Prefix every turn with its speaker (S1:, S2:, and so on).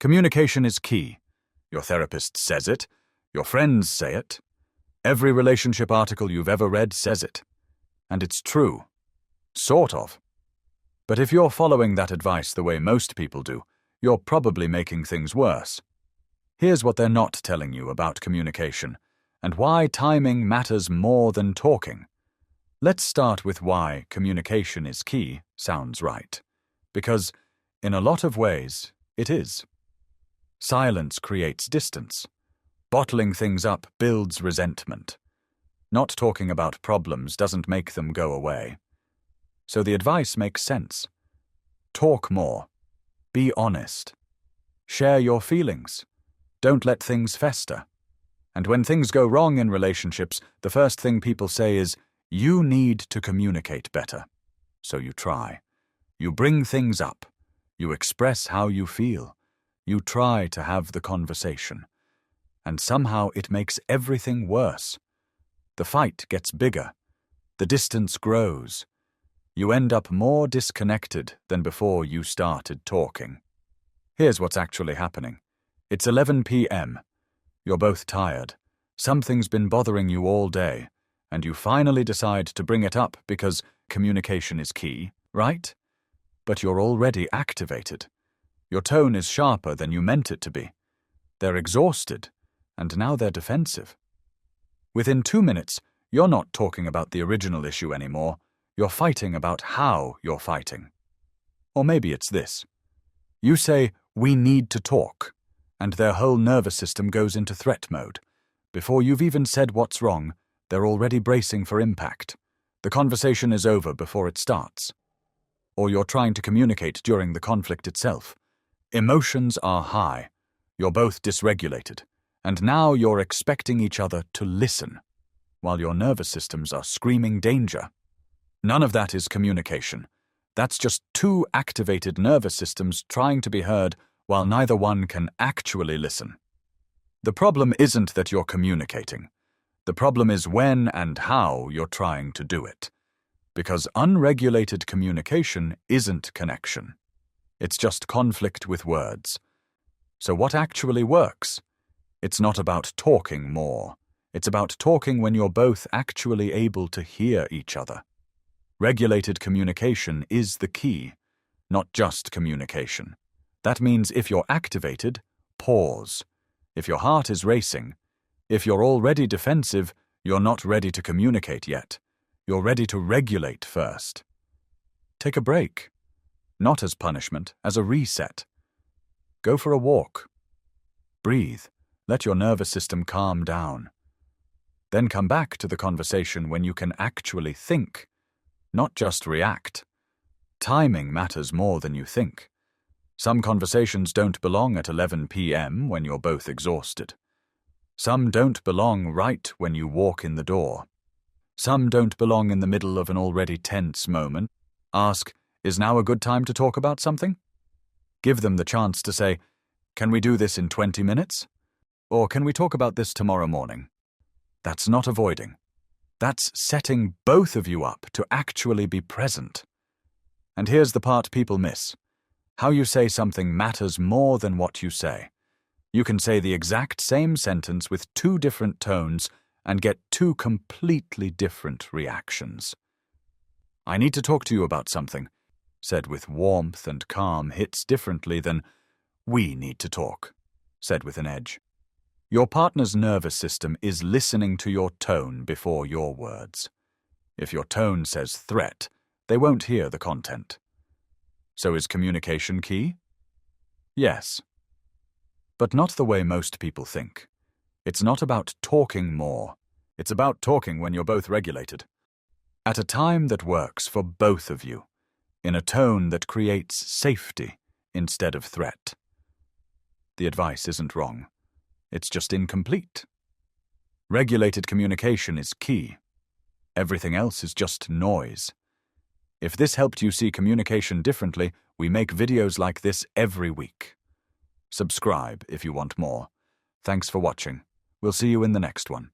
S1: Communication is key. Your therapist says it. Your friends say it. Every relationship article you've ever read says it. And it's true. Sort of. But if you're following that advice the way most people do, you're probably making things worse. Here's what they're not telling you about communication, and why timing matters more than talking. Let's start with why communication is key sounds right. Because, in a lot of ways, it is. Silence creates distance. Bottling things up builds resentment. Not talking about problems doesn't make them go away. So the advice makes sense. Talk more. Be honest. Share your feelings. Don't let things fester. And when things go wrong in relationships, the first thing people say is, "You need to communicate better." So you try. You bring things up. You express how you feel. You try to have the conversation. And somehow it makes everything worse. The fight gets bigger. The distance grows. You end up more disconnected than before you started talking. Here's what's actually happening. It's 11 p.m. You're both tired. Something's been bothering you all day, and you finally decide to bring it up because communication is key, right? But you're already activated. Your tone is sharper than you meant it to be. They're exhausted, and now they're defensive. Within 2 minutes, you're not talking about the original issue anymore. You're fighting about how you're fighting. Or maybe it's this. You say, "We need to talk," and their whole nervous system goes into threat mode. Before you've even said what's wrong, they're already bracing for impact. The conversation is over before it starts. Or you're trying to communicate during the conflict itself. Emotions are high. You're both dysregulated. And now you're expecting each other to listen, while your nervous systems are screaming danger. None of that is communication. That's just two activated nervous systems trying to be heard while neither one can actually listen. The problem isn't that you're communicating. The problem is when and how you're trying to do it. Because unregulated communication isn't connection. It's just conflict with words. So what actually works? It's not about talking more. It's about talking when you're both actually able to hear each other. Regulated communication is the key, not just communication. That means if you're activated, pause. If your heart is racing, if you're already defensive, you're not ready to communicate yet. You're ready to regulate first. Take a break. Not as punishment, as a reset. Go for a walk. Breathe. Let your nervous system calm down. Then come back to the conversation when you can actually think, not just react. Timing matters more than you think. Some conversations don't belong at 11 p.m. when you're both exhausted. Some don't belong right when you walk in the door. Some don't belong in the middle of an already tense moment. Ask, "Is now a good time to talk about something?" Give them the chance to say, "Can we do this in 20 minutes? Or can we talk about this tomorrow morning?" That's not avoiding. That's setting both of you up to actually be present. And here's the part people miss. How you say something matters more than what you say. You can say the exact same sentence with two different tones and get two completely different reactions. "I need to talk to you about something," said with warmth and calm, hits differently than "we need to talk," said with an edge. Your partner's nervous system is listening to your tone before your words. If your tone says threat, they won't hear the content. So is communication key? Yes. But not the way most people think. It's not about talking more. It's about talking when you're both regulated. At a time that works for both of you, in a tone that creates safety instead of threat. The advice isn't wrong. It's just incomplete. Regulated communication is key. Everything else is just noise. If this helped you see communication differently, we make videos like this every week. Subscribe if you want more. Thanks for watching. We'll see you in the next one.